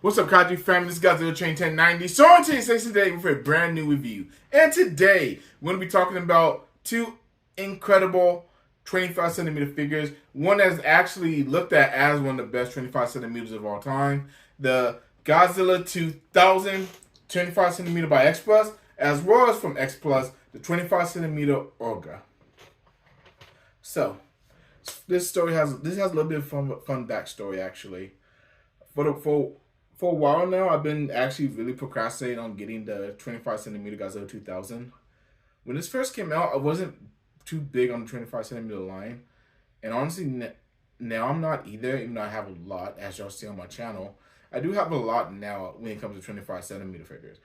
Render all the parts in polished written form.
What's up, Kaiju family? This is Godzilla Train 1090. So on today's session today with a brand new review. And today, we're going to be talking about two incredible 25 centimeter figures. One that's actually looked at as one of the best 25 centimeters of all time. The Godzilla 2000 25 centimeter by X Plus, as well as from X Plus, the 25 centimeter Orga. So, this has a little bit of fun backstory actually. For a while now, I've been actually really procrastinating on getting the 25 centimeter Godzilla 2000. When this first came out, I wasn't too big on the 25 centimeter line. And honestly, now I'm not either, even though I have a lot, as y'all see on my channel. I do have a lot now when it comes to 25 centimeter figures.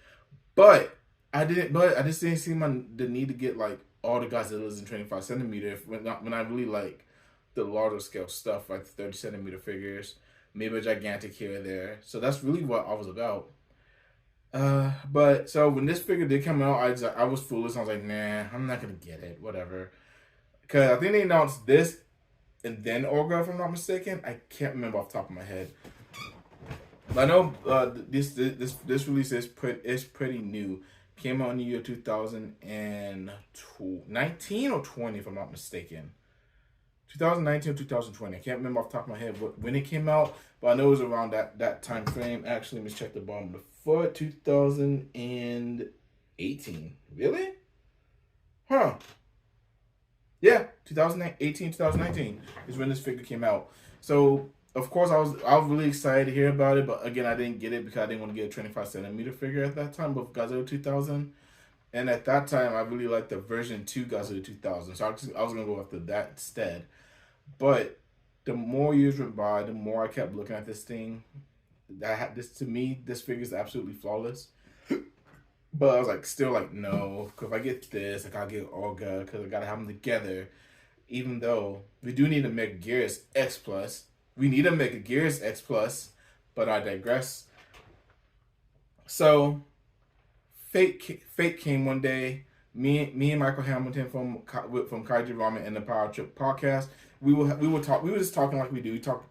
But I just didn't see the need to get like all the Godzillas in 25 centimeter when I really like the larger scale stuff, like the 30 centimeter figures. Maybe a gigantic here or there. So that's really what I was about. But so when this figure did come out, I was foolish. I was like, nah, I'm not gonna get it. Whatever. Because I think they announced this and then Orga, if I'm not mistaken. I can't remember off the top of my head. But I know this release is pretty new. Came out in the year 2019 or 20, if I'm not mistaken. 2019 or 2020. I can't remember off the top of my head when it came out, but I know it was around that time frame. Actually, let me check the bottom of the foot. 2018. Really? Huh. Yeah, 2018, 2019 is when this figure came out. So, of course, I was really excited to hear about it, but again, I didn't get it because I didn't want to get a 25 centimeter figure at that time with Godzilla 2000. And at that time, I really liked the version 2 Godzilla 2000, so I was going to go after that instead. But the more years went by, the more I kept looking at this thing. To me, this figure is absolutely flawless. But I was like, still like, no, because if I get this, I gotta get Orga, because I gotta have them together. Even though we do need to make Gears X Plus, we need to make a Gears X Plus, but I digress. So, Fate came one day. Me and Michael Hamilton from Kaiju Ramen and the Power Trip podcast. We were just talking like we do. We talk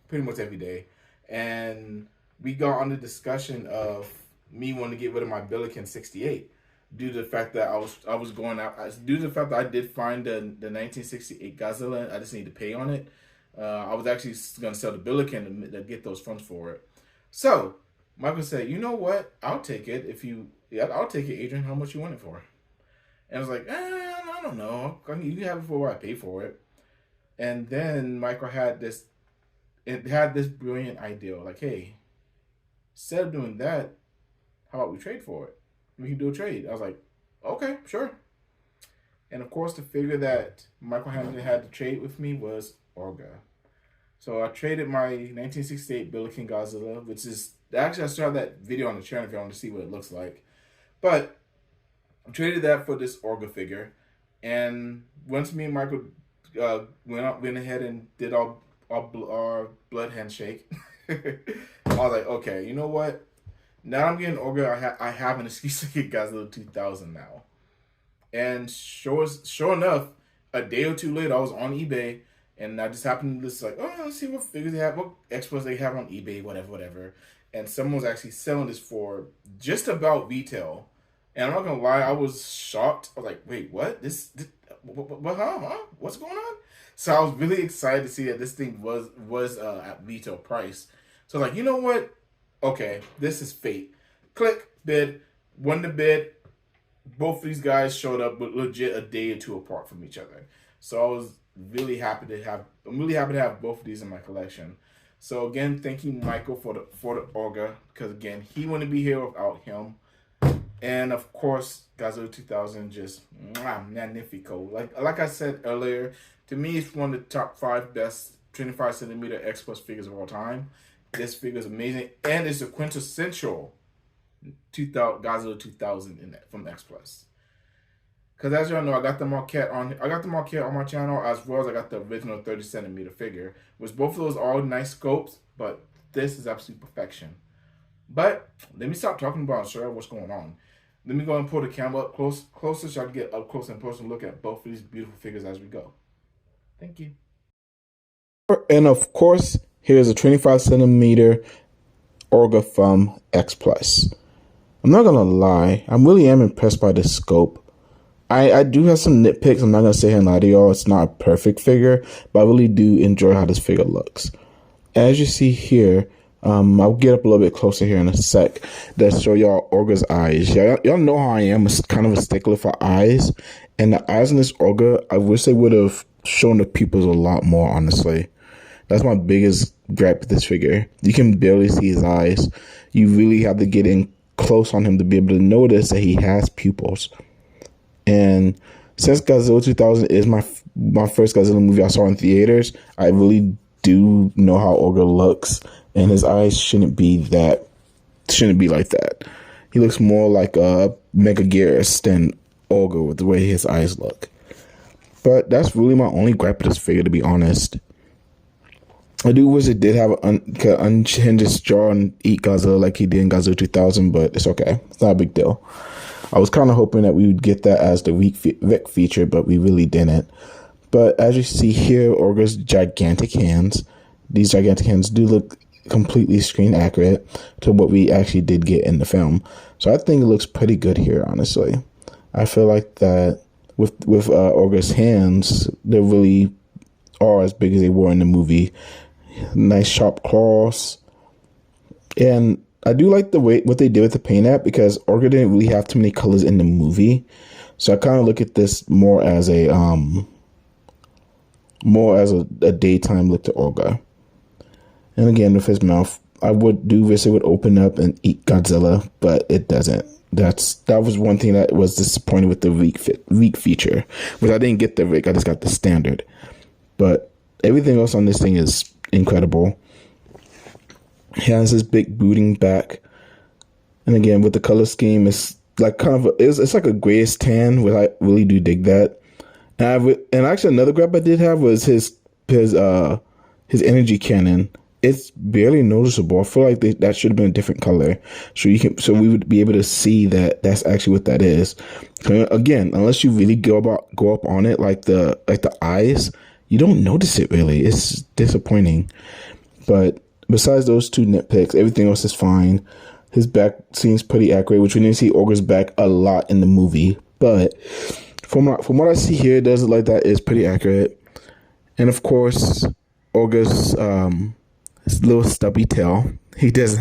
pretty much every day, and we got on the discussion of me wanting to get rid of my Billiken 68 due to the fact that I was going out. Due to the fact that I did find the 1968 Godzilla, I just need to pay on it. I was actually going to sell the Billiken to get those funds for it. So Michael said, "You know what? I'll take it I'll take it, Adrian. How much you want it for?" And I was like, I don't know. You can have it for what I pay for it. And then Michael had this brilliant idea. Like, hey, instead of doing that, how about we trade for it? We can do a trade. I was like, okay, sure. And of course, the figure that Michael Hamilton had to trade with me was Orga. So I traded my 1968 Billiken Godzilla, which is actually I still have that video on the channel if you want to see what it looks like. But I traded that for this Orga figure, and once me and Michael went ahead and did our blood handshake, I was like, okay, you know what? Now I'm getting Orga. I have an excuse to get Godzilla 2000 now. And sure enough, a day or two later, I was on eBay, and I just happened to just like, oh, let's see what figures they have, what expos they have on eBay, whatever. And someone was actually selling this for just about retail. And I'm not gonna lie, I was shocked. I was like, wait, what? What? Huh? What's going on? So I was really excited to see that this thing was at retail price. So I was like, you know what? Okay, this is fate. Click, bid, won the bid. Both of these guys showed up with legit a day or two apart from each other. So I was really happy to have both of these in my collection. So again, thank you, Michael, for the Orga, because again, he wouldn't be here without him. And of course, Godzilla 2000 just magnifico. Like I said earlier, to me, it's one of the top 5 best 25 centimeter X Plus figures of all time. This figure is amazing, and it's a quintessential Godzilla 2000 from X Plus. Because as y'all know, I got the Marquette on my channel, as well as I got the original 30 centimeter figure, which both of those are all nice scopes, but this is absolute perfection. But let me stop talking about what's going on. Let me go and pull the camera up closer so I can get up close and personal look at both of these beautiful figures as we go. Thank you. And of course, here's a 25 centimeter Orga from X Plus. I'm not gonna lie, I really am impressed by the scope. I do have some nitpicks. I'm not gonna sit here and lie to y'all. It's not a perfect figure, but I really do enjoy how this figure looks. As you see here, I'll get up a little bit closer here in a sec that show y'all Orga's eyes. Y'all know how I am, kind of a stickler for eyes. And the eyes in this Orga, I wish they would have shown the pupils a lot more, honestly. That's my biggest gripe with this figure. You can barely see his eyes. You really have to get in close on him to be able to notice that he has pupils. And since Godzilla 2000 is my first Godzilla movie I saw in theaters, I really do know how Orga looks. And his eyes shouldn't be like that. He looks more like a Megaguirus than Orga with the way his eyes look. But that's really my only gripe with this figure, to be honest. I do wish it did have an unhinge his jaw and eat Godzilla like he did in Godzilla 2000, but it's okay. It's not a big deal. I was kind of hoping that we would get that as the Vic feature, but we really didn't. But as you see here, Orga's gigantic hands. These gigantic hands do look completely screen accurate to what we actually did get in the film. So I think it looks pretty good here, honestly. I feel like that with Orga's hands, they really are as big as they were in the movie. Nice sharp claws. And I do like the way what they did with the paint app, because Orga didn't really have too many colors in the movie. So I kind of look at this more as a daytime look to Orga. And again, with his mouth, I would do wish it would open up and eat Godzilla, but it doesn't. That was one thing that was disappointing with the Reek feature, which I didn't get the Reek, I just got the standard. But everything else on this thing is incredible. He has his big booting back, and again with the color scheme, it's like it's like a grayish tan, which I really do dig that. And actually another gripe I did have was his energy cannon. It's barely noticeable. I feel like that should have been a different color, so we would be able to see that that's actually what that is. Again, unless you really go up on it, like the eyes, you don't notice it really. It's disappointing. But besides those two nitpicks, everything else is fine. His back seems pretty accurate, which we didn't see Orga's back a lot in the movie. But from what I see here, it does look like that is pretty accurate. And of course, Orga's his little stubby tail. He's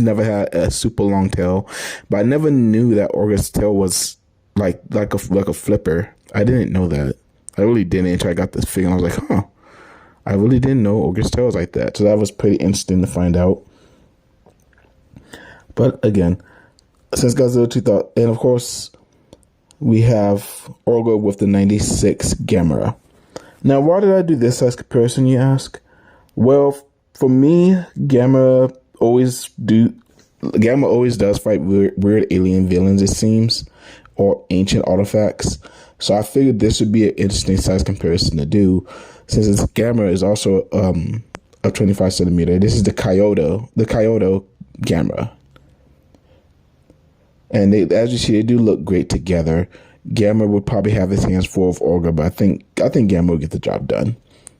never had a super long tail, but I never knew that Orga's tail was like a flipper. I didn't know that. I really didn't until I got this figure, and I was like, huh. I really didn't know Orga's tail was like that. So that was pretty interesting to find out. But again, since Godzilla 2000, and of course, we have Orga with the 96 Gamera. Now, why did I do this size comparison, you ask? Well, for me, Gamera always does fight weird alien villains, it seems, or ancient artifacts. So I figured this would be an interesting size comparison to do, since its Gamera is also a 25 centimeter. This is the Kyoto Gamera. And as you see, they do look great together. Gamera would probably have his hands full of Orga, but I think Gamera would get the job done.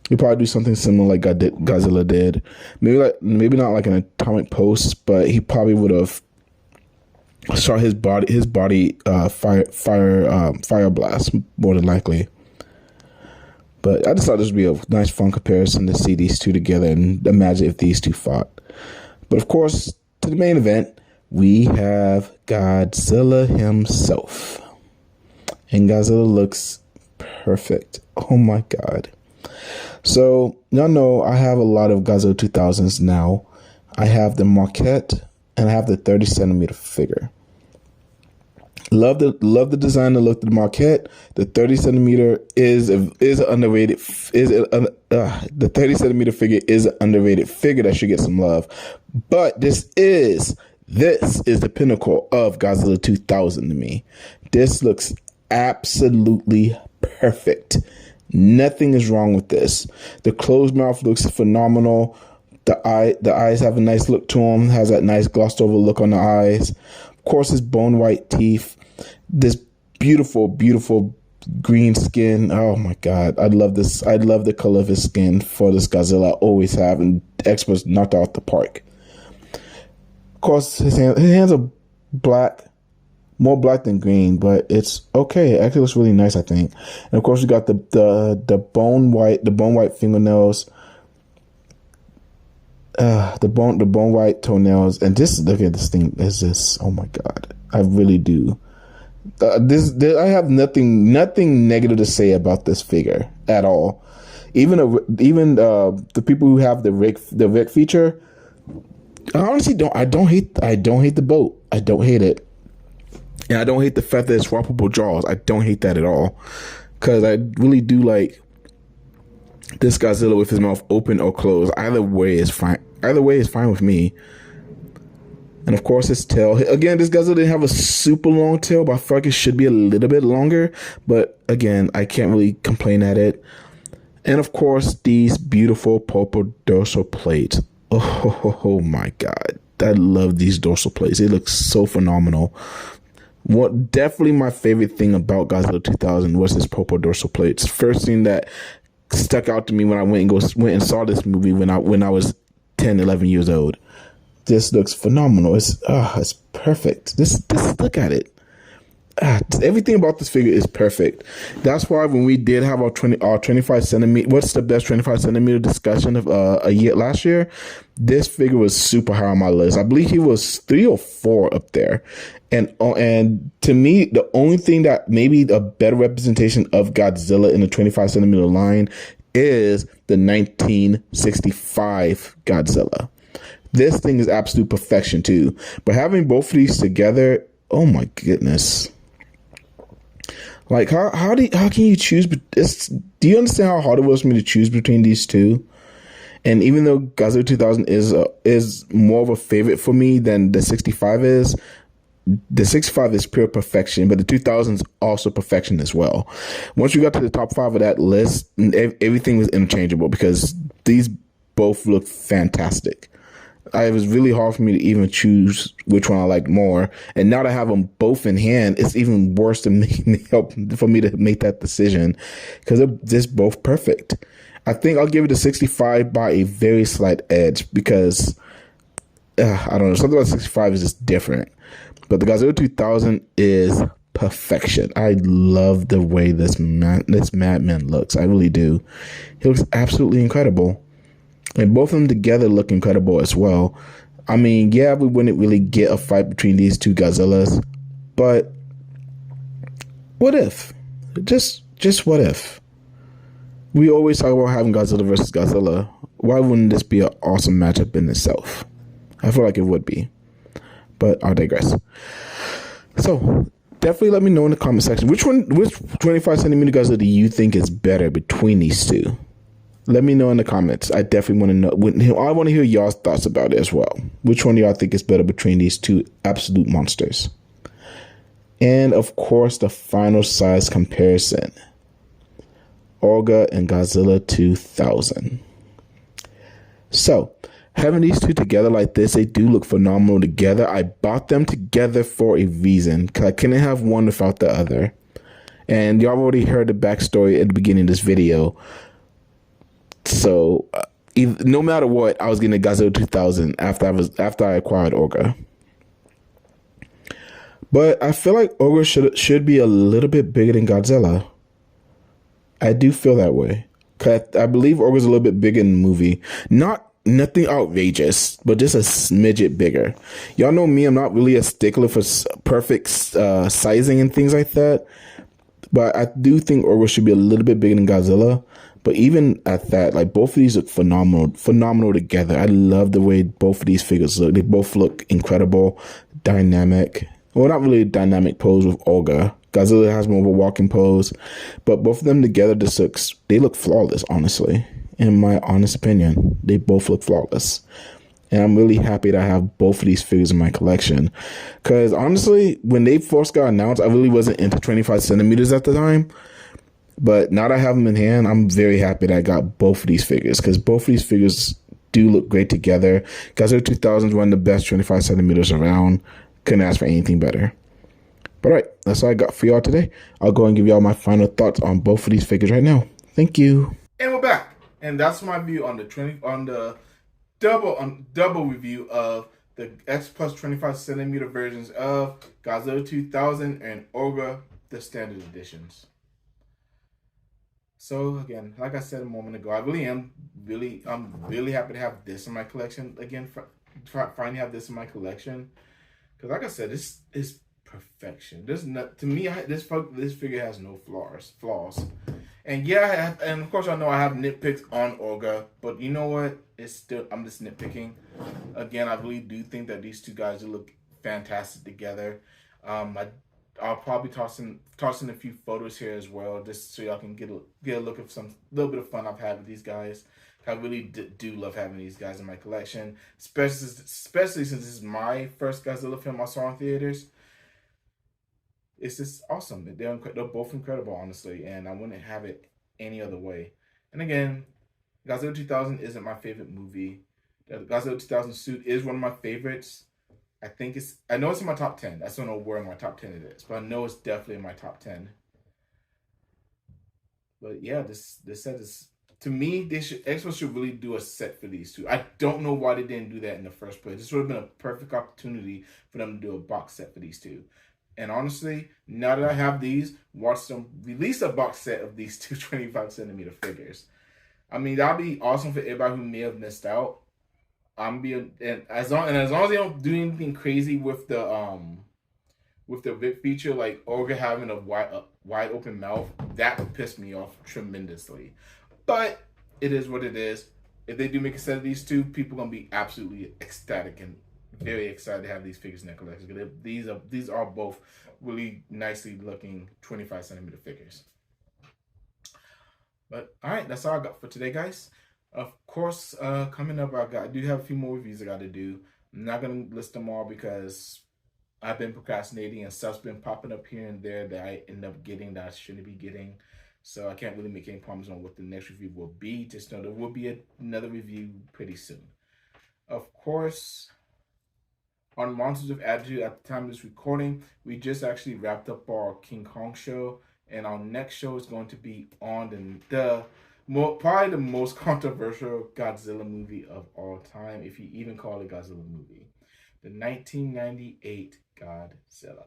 He'd probably do something similar like Godzilla did. Maybe not like an atomic pulse, but he probably would have shot his body fire blast more than likely. But I just thought this would be a nice fun comparison to see these two together and imagine if these two fought. But of course, to the main event, we have Godzilla himself. And Godzilla looks perfect. Oh my god. So, y'all know I have a lot of Godzilla 2000s now. I have the maquette and I have the 30 centimeter figure. Love the design and look of the maquette. The 30 centimeter is underrated. The 30 centimeter figure is an underrated figure that should get some love. But this is the pinnacle of Godzilla 2000 to me. This looks absolutely perfect. Nothing is wrong with this. The closed mouth looks phenomenal. The eyes have a nice look to them. Has that nice glossed over look on the eyes. Of course, his bone white teeth. This beautiful, beautiful green skin. Oh my god, I love this. I love the color of his skin for this Godzilla. I always have, and experts knocked out the park. course, his hands are black, more black than green, but it's okay. It actually looks really nice, I think. And of course, we got the bone white fingernails, the bone white toenails, and just look at this thing. Is this? Oh my god, I really do. I have nothing negative to say about this figure at all. Even the people who have the Rick feature, I honestly don't hate the boat. I don't hate it, and I don't hate the fact that it's swappable jaws. I don't hate that at all, because I really do like this Godzilla with his mouth open or closed. Either way is fine. Either way is fine with me. And of course, his tail. Again, this Godzilla didn't have a super long tail, but I feel like it should be a little bit longer. But again, I can't really complain at it. And of course, these beautiful purple dorsal plates. Oh my god. I love these dorsal plates. They look so phenomenal. What definitely my favorite thing about Godzilla 2000 was his purple dorsal plates. First thing that stuck out to me when I went and saw this movie when I was 10, 11 years old. This looks phenomenal. It's perfect. This look at it. Everything about this figure is perfect. That's why when we did have our 25 centimeter, what's the best 25 centimeter discussion of last year, this figure was super high on my list. I believe he was 3 or 4 up there. And to me, the only thing that maybe a better representation of Godzilla in the 25 centimeter line is the 1965 Godzilla. This thing is absolute perfection too. But having both of these together, oh my goodness. Like how can you choose? Do you understand how hard it was for me to choose between these two? And even though Godzilla 2000 is more of a favorite for me than the 65 is, the 65 is pure perfection, but the 2000 is also perfection as well. Once you got to the top 5 of that list, everything was interchangeable because these both look fantastic. It was really hard for me to even choose which one I like more. And now that I have them both in hand, it's even worse for me to make that decision because they're just both perfect. I think I'll give it a 65 by a very slight edge because, I don't know, something about 65 is just different. But the Godzilla 2000 is perfection. I love the way this madman looks. I really do. He looks absolutely incredible. And both of them together look incredible as well. I mean, yeah, we wouldn't really get a fight between these two Godzillas, but what if? Just what if? We always talk about having Godzilla versus Godzilla. Why wouldn't this be an awesome matchup in itself? I feel like it would be, but I'll digress. So definitely let me know in the comment section which 25 centimeter Godzilla do you think is better between these two? Let me know in the comments. I definitely want to know. I want to hear y'all's thoughts about it as well. Which one do y'all think is better between these two absolute monsters? And of course, the final size comparison. Orga and Godzilla 2000. So, having these two together like this, they do look phenomenal together. I bought them together for a reason, because I couldn't have one without the other. And y'all already heard the backstory at the beginning of this video. So, no matter what, I was getting a Godzilla 2000 after I acquired Orga. But I feel like Orga should be a little bit bigger than Godzilla. I do feel that way. 'Cause I believe Orga's a little bit bigger in the movie. Nothing outrageous, but just a smidget bigger. Y'all know me, I'm not really a stickler for perfect sizing and things like that. But I do think Orga should be a little bit bigger than Godzilla. But even at that, like both of these look phenomenal together. I love the way both of these figures look. They both look incredible, dynamic. Well, not really a dynamic pose with Orga. Godzilla has more of a walking pose, but both of them together they look flawless, honestly. In my honest opinion, they both look flawless. And I'm really happy that I have both of these figures in my collection. Because honestly, when they first got announced, I really wasn't into 25 centimeters at the time. But now that I have them in hand, I'm very happy that I got both of these figures. Because both of these figures do look great together. Godzilla 2000 is one of the best 25 centimeters around. Couldn't ask for anything better. But all right, that's all I got for y'all today. I'll go and give y'all my final thoughts on both of these figures right now. Thank you. And we're back. And that's my view on the double review of the X plus 25 centimeter versions of Godzilla 2000 and Orga, the standard editions. So again, like I said a moment ago, I'm really happy to have this in my collection again. Finally have this in my collection because, like I said, this is perfection. This not to me. This figure has no flaws. And yeah, and of course I know I have nitpicks on Orga, but you know what? It's still I'm just nitpicking. Again, I really do think that these two guys will look fantastic together. I'll probably toss in a few photos here as well, just so y'all can get a look of some little bit of fun I've had with these guys. I really do love having these guys in my collection, especially since this is my first Godzilla film I saw in theaters. It's just awesome. They're both incredible, honestly, and I wouldn't have it any other way. And again, Godzilla 2000 isn't my favorite movie. The Godzilla 2000 suit is one of my favorites. I know it's in my top 10. I don't know where in my top 10 it is, but I know it's definitely in my top 10. But yeah, this set is, to me, Xbox should really do a set for these two. I don't know why they didn't do that in the first place. This would have been a perfect opportunity for them to do a box set for these two. And honestly, now that I have these, watch them release a box set of these two 25 centimeter figures. I mean, that'd be awesome for everybody who may have missed out. As long as they don't do anything crazy with the VIP feature, like Orga having a wide open mouth, that would piss me off tremendously. But it is what it is. If they do make a set of these two, people are gonna be absolutely ecstatic and very excited to have these figures in their collection. These are both really nicely looking 25 centimeter figures. But all right, that's all I got for today, guys. Of course, coming up, I do have a few more reviews I got to do. I'm not gonna list them all because I've been procrastinating and stuff's been popping up here and there that I end up getting that I shouldn't be getting. So I can't really make any promises on what the next review will be. Just know there will be another review pretty soon. Of course, on Monsters of Attitude, at the time of this recording, we just actually wrapped up our King Kong show, and our next show is going to be on probably the most controversial Godzilla movie of all time, if you even call it a Godzilla movie, the 1998 Godzilla.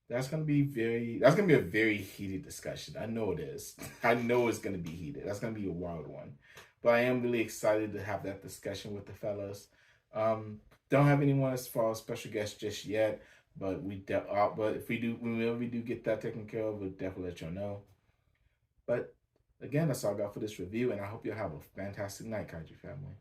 That's gonna be a very heated discussion. I know it is. I know it's gonna be heated. That's gonna be a wild one. But I am really excited to have that discussion with the fellas. Don't have anyone as far as special guests just yet, but if whenever we do get that taken care of, we'll definitely let y'all know. But again, that's all I got for this review, and I hope you have a fantastic night, Kaiju family.